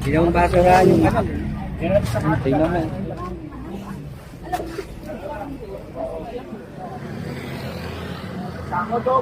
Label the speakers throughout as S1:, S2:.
S1: Ginawang basurahan yung ano.
S2: Tingnan mo.
S1: Sako to.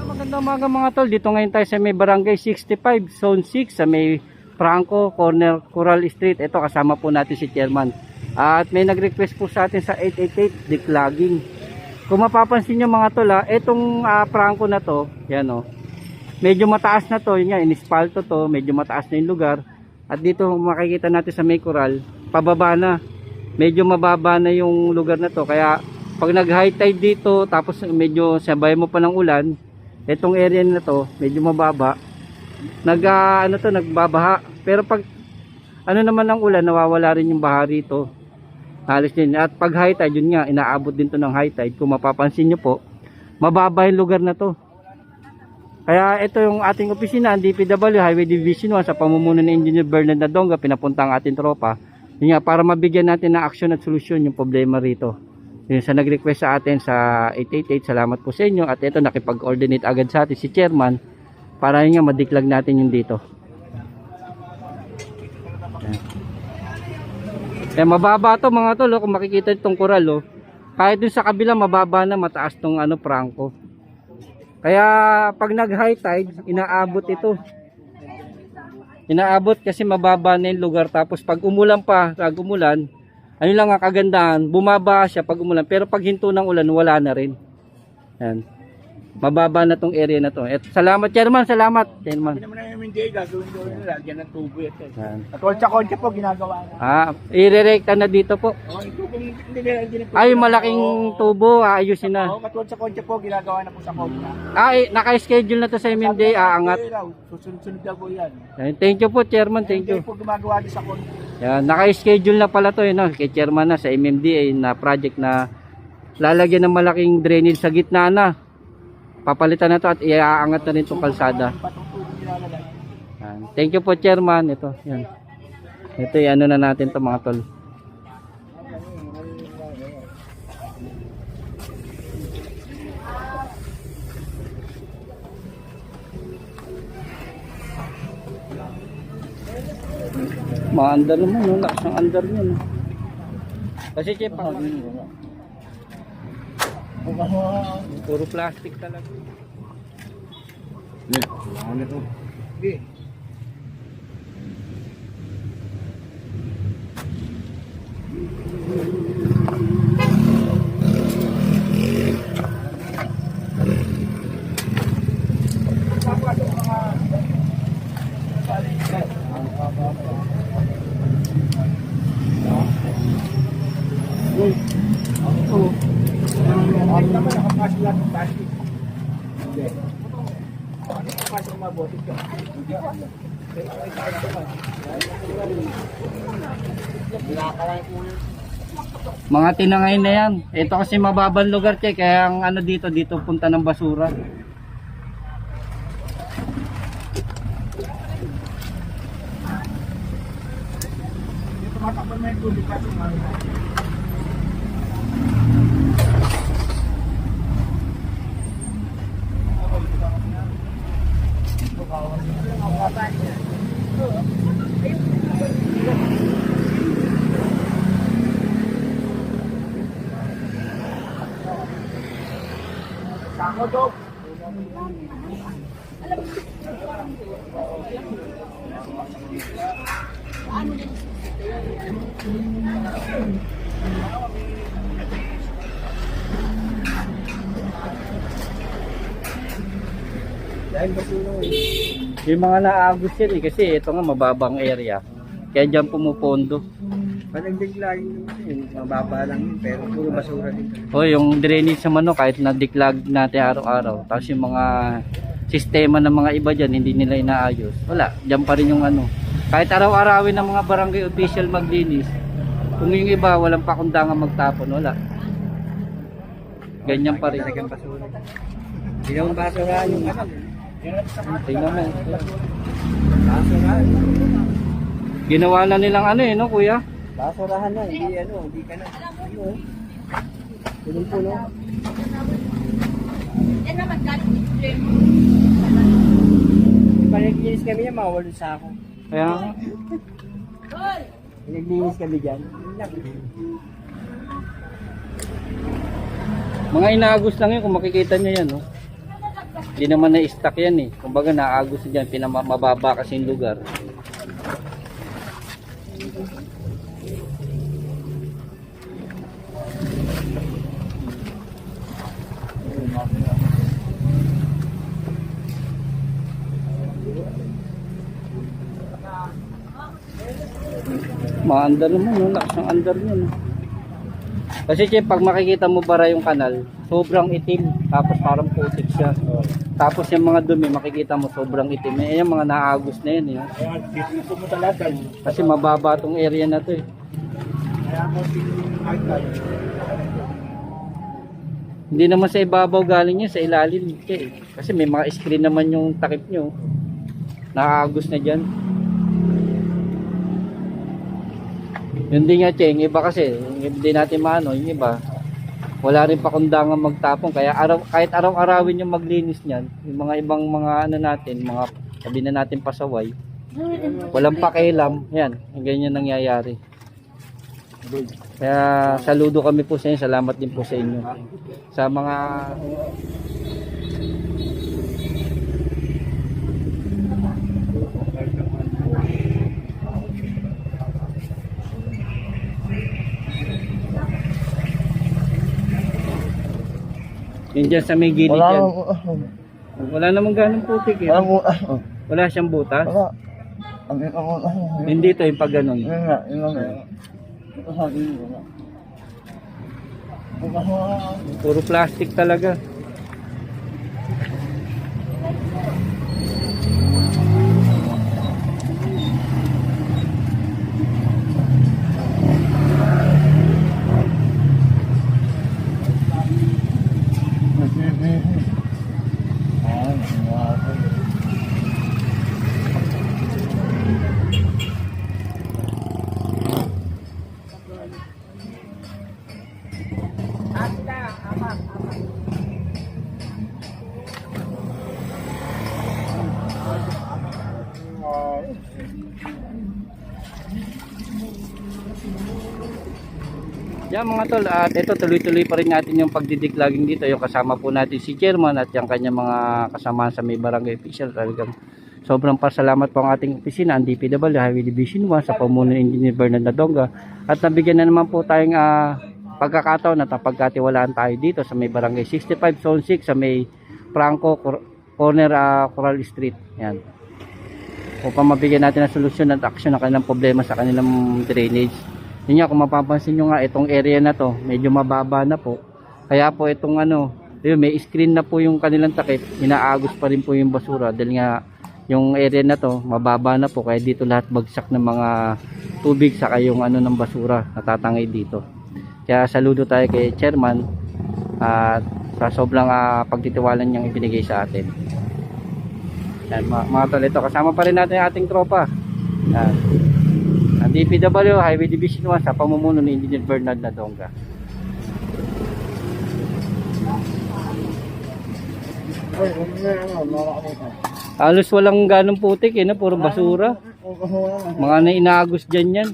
S2: Magandang umaga mga tol. Dito ngayon tayo sa may Barangay 65, Zone 6, sa may Franco, corner Coral Street. Ito kasama po natin si Chairman. At may nag-request po sa atin sa 888 declogging. Kung mapapansin nyo mga tol, itong Franco na to, yan o. Medyo mataas na to, yun nga, inispalto to, medyo mataas na yung lugar. At dito makikita natin sa may Coral, pababa na. Medyo mababa na yung lugar na to, kaya pag nag-high tide dito, tapos medyo sabay mo pa ng ulan, itong area na to, medyo mababa. Nagbabaha. Pero pag ano naman ng ulan, nawawala rin yung baha rito. Halos din. At pag high tide, yun nga, inaabot din to ng high tide. Kung mapapansin nyo po, mababa yung lugar na to. Kaya ito yung ating opisina, ang DPW Highway Division 1 sa pamumuno ni Engineer Bernard Nadonga, pinapunta ang ating tropa. Yun nga, para mabigyan natin ng action at solusyon yung problema rito. Yun sa nag-request sa atin sa 888, salamat po sa inyo. At ito, nakipag-coordinate agad sa atin si Chairman para yun nga, madiklag natin yung dito. Kaya mababa to mga tol, kung makikita itong Coral, kahit dun sa kabila mababa na, mataas tong Franco. Kaya pag nag high tide, inaabot ito. Inaabot kasi mababa na yung lugar. Tapos pag umulan pa, ano lang ang kagandahan, bumaba siya pag umulan, pero pag hinto ng ulan, wala na rin. Yan. Mababa na tong area na to. Salamat Chairman, salamat Chairman.
S1: Hindi naman na yung MNDA, gagawin doon nila, lagyan ng tubo ito. At koncha-koncha po ginagawa na.
S2: Irerekta na dito po.
S1: Yung tubo, hindi nila.
S2: Ay, malaking tubo, ayusin na.
S1: Oo, koncha-koncha po ginagawa na po sa koncha.
S2: Naka-schedule na to sa MMDA, aangat.
S1: Susunod-sunod na po yan.
S2: Thank you po Chairman, thank you.
S1: Hindi po gumagawa din sa koncha.
S2: Yan, naka-schedule na pala to, kay Chairman na sa MMDA na project na lalagyan ng malaking drainage sa gitna na. Papalitan na to at iaangat na rin itong kalsada. Yan. Thank you po Chairman. Ito, yan. Ito, ano na natin to mga tol. Mga under naman, lakas ng under nyo. Kasi Chef, puro plastic talaga.
S1: Ano to? Hindi.
S2: Mga tinangay na yan. Ito kasi mababang lugar kaya ang dito punta ng basura.
S1: Sako to. Dahil basura
S2: Yung mga naagos yan kasi ito nga mababang area. Kaya dyan pumupondo.
S1: panagdiklagin naman yun, mababa lang yun, pero puro basura dito.
S2: Yung drainage naman kahit na-declog natin araw-araw. Tapos yung mga sistema ng mga iba dyan, hindi nila inaayos. Wala, dyan pa rin yung Kahit araw-arawin ng mga barangay official maglinis, kung yung iba walang pakundangan magtapon, wala. Ganyan pa rin.
S1: Talagang basura. Ginawang basurahan yung ano.
S2: Tingnan mo.
S1: Basurahan.
S2: Ginawa na nilang kuya?
S1: Basurahan na, hindi ka na. Puno.
S3: Yan naman galing extreme.
S1: Panaglinis kami niya, mga 8 sako.
S2: Kaya,
S3: Hoy!
S1: Panaglinis kami dyan.
S2: mga inaagos lang yun kung makikita nyo yan, no? Hindi naman na-stack yan eh. Kumbaga naagos na dyan, mababa kasi yung lugar. Maandar naman, no? Lakas ng andar nyo, no? Kasi che, pag makikita mo bara yung kanal, sobrang itim, tapos parang putik siya. Tapos yung mga dumi, makikita mo sobrang itim. Eh, yung mga naagos na yun, eh.
S1: Kaya dito mo talaga.
S2: Kasi mababa tong area na to, eh.
S1: Kaya ako
S2: Hindi naman sa ibabaw galing niya, sa ilalim. Eh. Kasi may mga screen naman yung takip nyo. Naagos na dyan. Yun din nga, Cheng, iba kasi, hindi natin maano, yung iba, wala rin pakundangan magtapon, kaya kahit araw-arawin yung maglinis niyan, yung mga ibang mga ano natin, mga sabi na natin pasaway, walang pakialam, yan, yung ganyan nangyayari. Kaya saludo kami po sa inyo, salamat din po sa inyo. Sa mga yun dyan sa may gilid yan. Wala namang ganong putik eh. Wala siyang butas. Hindi to yung pag ganon. Puro plastic talaga. Yan mga tol, at ito tuloy-tuloy pa rin natin yung pagdidiklaging dito. Yung kasama po natin si Chairman at yung kanyang mga kasama sa may barangay official. Talagang sobrang pasalamat po ang ating opisina, ang DPW Highway Division 1 sa pamuno ni Engineer Bernard Nadonga. At nabigyan na naman po tayong pagkakataon at pagkatiwalaan tayo dito sa may barangay 65 Zone 6 sa may Franco Corner Coral Street. Yan. Upang mabigyan natin ng solusyon at aksyon ng kanilang problema sa kanilang drainage. Yun nga, kung mapapansin nyo nga, itong area na to, medyo mababa na po. Kaya po itong yun, may screen na po yung kanilang takip, inaagos pa rin po yung basura. Dahil nga, yung area na to, mababa na po. Kaya dito lahat bagsak ng mga tubig saka yung ng basura natatangay dito. Kaya saludo tayo kay Chairman at sa sobrang pagtitiwala niyang ibinigay sa atin. Yan, mga tol, ito, kasama pa rin natin yung ating tropa. Yan. Ang DPW Highway Division 1 sa pamumuno ni Engineer Bernard Nadonga. Halos walang ganong putik no? Puro basura. Mga inaagos dyan yan.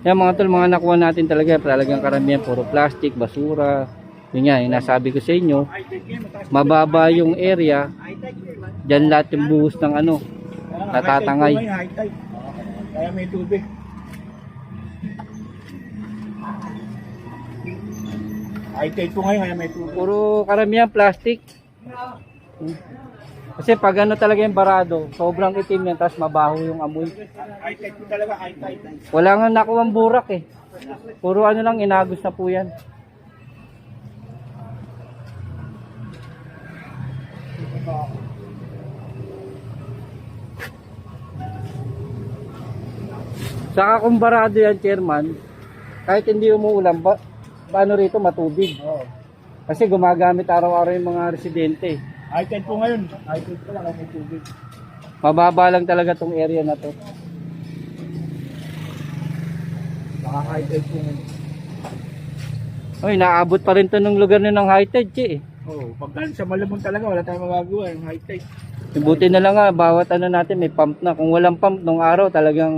S2: Yan mga tol, mga nakuha natin talagang karamihan puro plastic, basura. Yun nga, yung nasabi ko sa inyo, mababa yung area, dyan lahat yung buhos ng natatangay.
S1: Kaya may tubig. High-tide po ngayon, kaya may tubig.
S2: Puro karamihan plastic. Kasi pag talaga yung barado, sobrang itim yan, tapos mabaho yung amoy.
S1: High-tide po talaga, high-tide.
S2: Wala nga nakuwang burak eh. Puro lang, inagos na po yan. Saka kung barado yan, Chairman, kahit hindi umuulan, paano rito matubig? Kasi gumagamit araw-araw yung mga residente.
S1: High-tide po ngayon. High-tide po lang, may tubig.
S2: Mababa lang talaga tong area na to.
S1: High tide po ngayon.
S2: Oy, naabot pa rin to ng lugar na ng high tide, che.
S1: Oo, pagka sa malamon talaga, wala tayong magagawa yung high tide.
S2: Buti na lang nga, bawat ano natin may pump na. Kung walang pump nung araw, talagang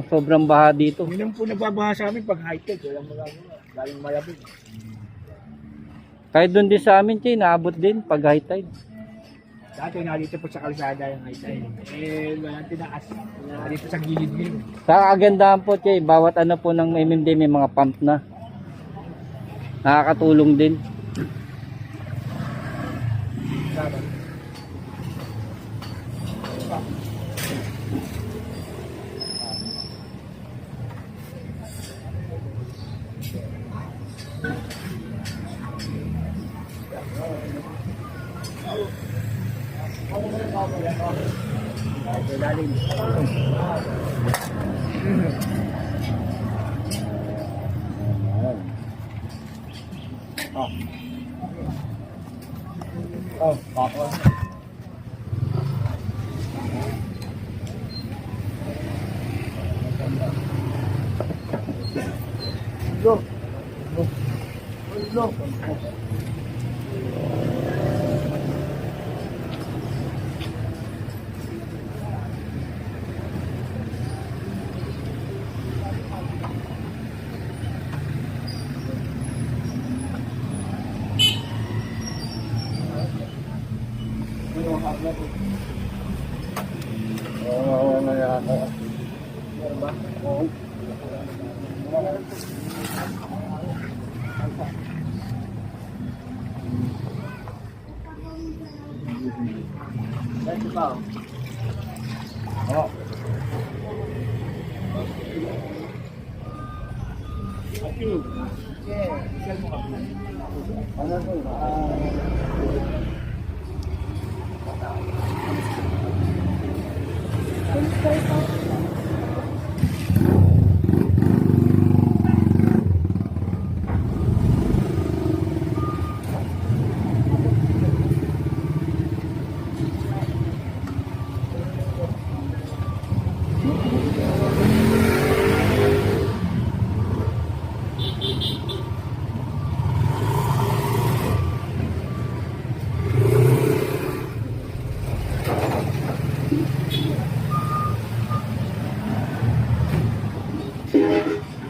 S2: sobrang baha dito.
S1: Yun ang po nagbabaha sa amin pag high tide, walang magagawa. Galing malamig.
S2: Kahit doon din sa amin, che, naabot din pag high tide.
S1: Dati nalito po sa kalsada yung high tide. Eh, walang tinaas. Dito sa gilid din.
S2: Sa kagandahan po, che, bawat ano po ng MMD may mga pump na. Nakakatulong din.
S1: Oh, bako. Go. Go. Go.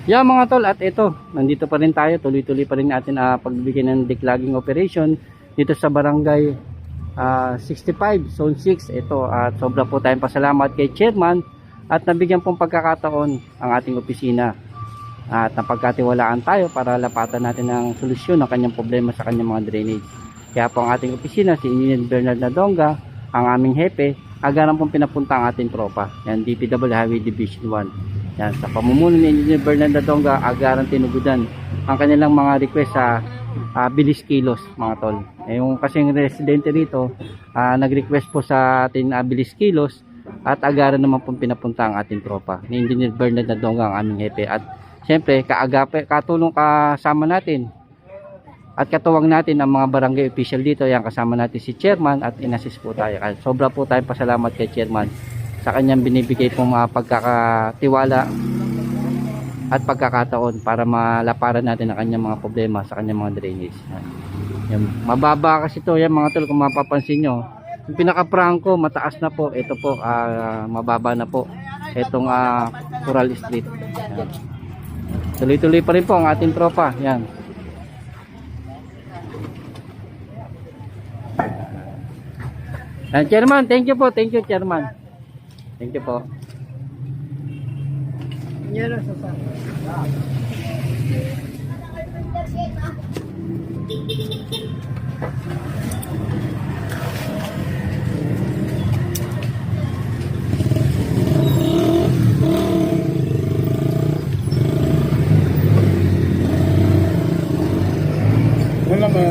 S1: Yeah mga tol, at ito, nandito pa rin tayo, tuloy-tuloy pa rin natin pagbibigay ng declogging operation dito sa barangay 65 zone 6. Ito, at sobra po tayong pasalamat kay chairman at nabigyan pong pagkakataon ang ating opisina at napagkatiwalaan tayo para lapatan natin ang solusyon ng kanyang problema sa kanyang mga drainage. Kaya po ang ating opisina, si Engineer Bernard Nadonga, ang aming hepe, agaran pong pinapunta ang ating tropa, yan, DPW Highway Division 1. Yan, sa pamumuno ni Engineer Bernard Nadonga, agaran tinugudan ang kanilang mga request sa bilis kilos mga tol. Yung kasing residente rito, nag-request po sa ating bilis kilos at agaran naman pong pinapunta ang ating tropa ni Engineer Bernard Nadonga, ang aming hepe. At syempre, katulong kasama natin at katuwang natin ang mga barangay official dito. Yan, kasama natin si chairman at inassist po tayo. Sobra po tayong pasalamat kay chairman sa kanyang binibigay pong pagkakatiwala at pagkakataon para malaparan natin ang kanyang mga problema sa kanyang mga drainage. Yan. Mababa kasi ito, yan mga tol, kung mapapansin nyo. Yung pinaka-prangko, mataas na po. Ito po, mababa na po. Itong Coral Street. Yan. Tuloy-tuloy pa rin po ang ating tropa. Yan. Chairman, thank you po. Thank you, Chairman. Thank you po. Wala ba?